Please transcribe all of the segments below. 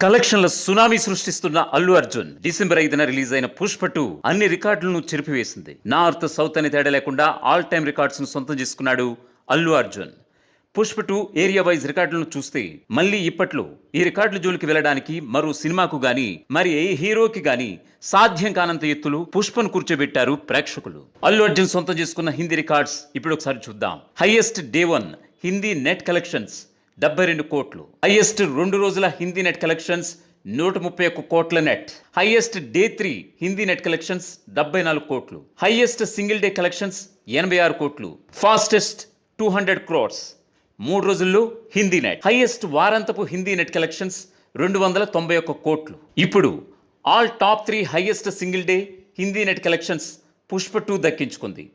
కలెక్షన్ల సునామీ సృష్టిస్తున్న అల్లు అర్జున్ డిసెంబర్ 5న రిలీజ్ అయిన పుష్ప 2 అన్ని రికార్డులను చెరిపివేసింది. నార్త్ సౌత్ అని తేడా లేకుండా ఆల్ టైమ్ రికార్డ్స్ ను సొంతం చేసుకున్నాడు అల్లు అర్జున్. పుష్ప 2 ఏరియా వైజ్ రికార్డులను చూస్తే మళ్ళీ ఇప్పట్లో ఈ రికార్డుల జోలికి వెళ్ళడానికి మరో సినిమాకు గాని మరి ఏ హీరోకి గాని సాధ్యం కానంత ఎత్తులు పుష్పను కూర్చోబెట్టారు ప్రేక్షకులు. అల్లు అర్జున్ సొంతం చేసుకున్న హిందీ రికార్డ్స్ ఇప్పుడు ఒకసారి చూద్దాం. Highest day 1 Hindi net collections 72 కోట్లు. హైయెస్ట్ 2 రోజుల హిందీ నెట్ కలెక్షన్స్ 131 కోట్ల net. Highest day 3 Hindi net collections 74 కోట్లు. హైయెస్ట్ సింగిల్ డే కలెక్షన్స్ 86 కోట్లు. ఫాస్టెస్ట్ 200 క్రోర్స్ 3 రోజుల్లో హిందీ నెట్. హైయెస్ట్ వారాంతపు హిందీ నెట్ కలెక్షన్స్ 291 కోట్లు. ఇప్పుడు all top 3 highest single day Hindi net collections Pushpa 2 దక్కించుకుంది.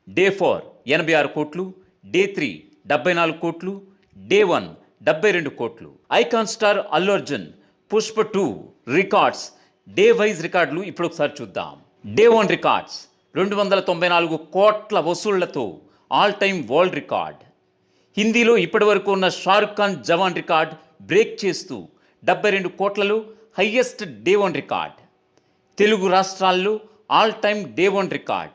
డే 4 86 కోట్లు, డే 3 74 కోట్లు, డే 1 72 కోట్లు. Icon star Allu Arjun Pushpa 2 records day wise రికార్డులు ఇప్పుడు ఒకసారి చూద్దాం. డే 1 రికార్డ్స్ 294 కోట్ల వసూళ్లతో ఆల్ టైమ్ వరల్డ్ రికార్డ్. హిందీలో ఇప్పటి వరకు ఉన్న షారుఖ్ ఖాన్ జవాన్ రికార్డ్ బ్రేక్ చేస్తూ 72 కోట్లలో హైయెస్ట్ డే 1 రికార్డ్. తెలుగు రాష్ట్రాల్లో all time day 1 record.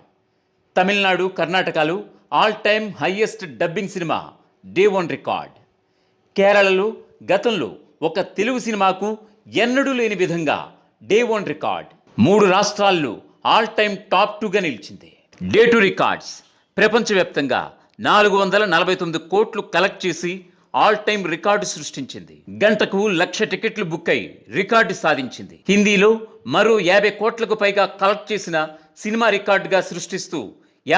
Tamil Nadu, కర్ణాటకలో all time highest dubbing cinema day 1 record. కేరళలో గతంలో ఒక తెలుగు సినిమాకు ఎన్నడూ లేని విధంగా డే 1 రికార్డ్. 3 రాష్ట్రాల్లో ఆల్ టైమ్ టాప్ 2గా నిలిచింది. డే 2 రికార్డ్స్ ప్రపంచవ్యాప్తంగా 449 కోట్లు కలెక్ట్ చేసి ఆల్ టైమ్ రికార్డు సృష్టించింది. గంటకు 1,00,000 టికెట్లు బుక్ అయి రికార్డు సాధించింది. హిందీలో మరో 50 కోట్లకు పైగా కలెక్ట్ చేసిన సినిమా రికార్డుగా సృష్టిస్తూ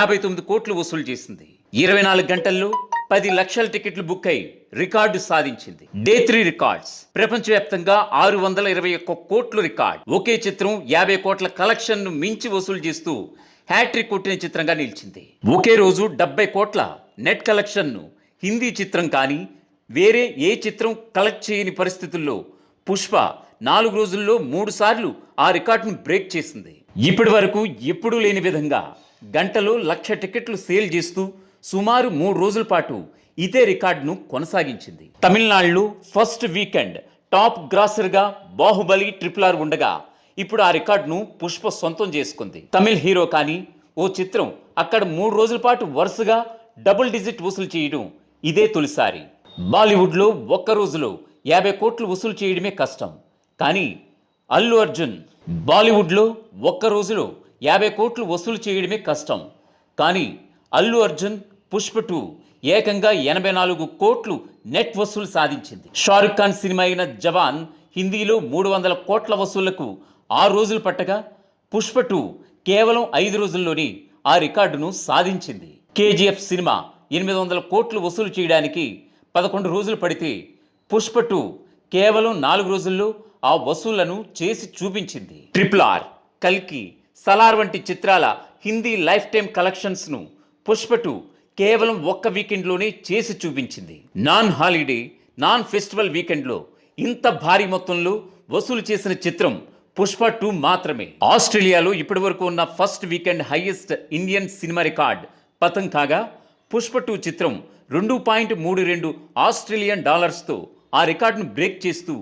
59 కోట్లు వసూలు చేసింది. 24 గంటల్లో 10 లక్షల టికెట్లు బుక్ అయి రికార్డు సాధించింది. డే 3 రికార్డ్స్ ప్రపంచవ్యాప్తంగా 621 కోట్లు రికార్డ్. ఒకే చిత్రం 50 కోట్ల కలెక్షన్ ను మించి వసూలు చేస్తూ హ్యాట్రిక్ కొట్టిన చిత్రంగా నిలిచింది. ఒకే రోజు 70 కోట్ల నెట్ కలెక్షన్ ను హిందీ చిత్రం కానీ వేరే ఏ చిత్రం కలెక్ట్ చేయని పరిస్థితుల్లో పుష్ప 4 రోజుల్లో 3 సార్లు ఆ రికార్డును బ్రేక్ చేసింది. ఇప్పటి వరకు ఎప్పుడూ లేని విధంగా గంటలో 1,00,000 టికెట్లు సేల్ చేస్తూ సుమారు 3 రోజుల పాటు ఇదే రికార్డును కొనసాగించింది. తమిళనాడులో ఫస్ట్ వీకెండ్ టాప్ గ్రాసర్గా బాహుబలి RRR ఉండగా ఇప్పుడు ఆ రికార్డును పుష్ప సొంతం చేసుకుంది. తమిళ్ హీరో కానీ ఓ చిత్రం అక్కడ 3 రోజుల పాటు వరుసగా డబుల్ డిజిట్ వసూలు చేయడం ఇదే తొలిసారి. బాలీవుడ్లో ఒక్క రోజులో 50 కోట్లు వసూలు చేయడమే కష్టం. కానీ అల్లు అర్జున్ బాలీవుడ్లో ఒక్క రోజులో 50 కోట్లు వసూలు చేయడమే కష్టం. కానీ అల్లు అర్జున్ పుష్ప 2 ఏకంగా 84 కోట్లు నెట్ వసూలు సాధించింది. షారుఖ్ ఖాన్ సినిమా అయిన జవాన్ హిందీలో 300 కోట్ల వసూళ్లకు 6 రోజులు పట్టగా పుష్ప 2 కేవలం 5 రోజుల్లోనే ఆ రికార్డును సాధించింది. KGF సినిమా 800 కోట్లు వసూలు చేయడానికి 11 రోజులు పడితే పుష్ప 2 కేవలం 4 రోజుల్లో ఆ వసూళ్లను చేసి చూపించింది. RRR, కల్కి, సలార్ వంటి చిత్రాల హిందీ లైఫ్ టైమ్ కలెక్షన్స్ ను పుష్ప 2 కేవలం ఒక్క వీకెండ్లోనే చేసి చూపించింది. నాన్ హాలిడే, నాన్ ఫెస్టివల్ వీకెండ్లో ఇంత భారీ మొత్తంలో వసూలు చేసిన చిత్రం పుష్ప 2 మాత్రమే. ఆస్ట్రేలియాలో ఇప్పటి వరకు ఉన్న first weekend highest Indian cinema record పతంగ్ కాగా పుష్ప 2 చిత్రం 2.32 ఆస్ట్రేలియన్ డాలర్స్తో ఆ రికార్డును బ్రేక్ చేస్తూ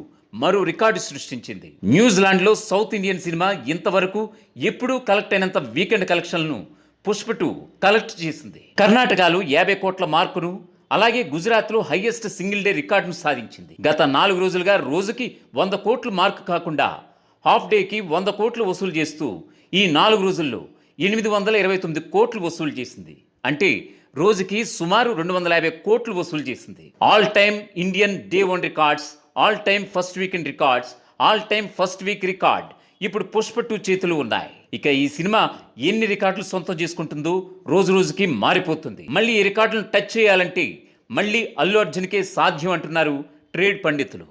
మరో రికార్డు సృష్టించింది. న్యూజిలాండ్లో సౌత్ ఇండియన్ సినిమా ఇంతవరకు ఎప్పుడూ కలెక్ట్ అయినంత వీకెండ్ కలెక్షన్లను పుష్ప 2 కలెక్ట్ చేసింది. కర్ణాటకలో 50 కోట్ల మార్కును, అలాగే గుజరాత్లో హైయెస్ట్ సింగిల్ డే రికార్డును సాధించింది. గత 4 రోజులుగా రోజుకి 100 కోట్ల మార్కు కాకుండా హాఫ్ డేకి 100 కోట్లు వసూలు చేస్తూ ఈ 4 రోజుల్లో 829 కోట్లు వసూలు చేసింది. అంటే రోజుకి సుమారు 250 కోట్లు వసూలు చేసింది. All time Indian day 1 records, all time first weekend records, all time first week record ఇప్పుడు పుష్ప 2 చేతులు ఉన్నాయి. ఇక ఈ సినిమా ఎన్ని రికార్డులు సొంతం చేసుకుంటుందో రోజు రోజుకి మారిపోతుంది. మళ్ళీ ఈ రికార్డులను టచ్ చేయాలంటే మళ్ళీ అల్లు అర్జున్కే సాధ్యం అంటున్నారు ట్రేడ్ పండితులు.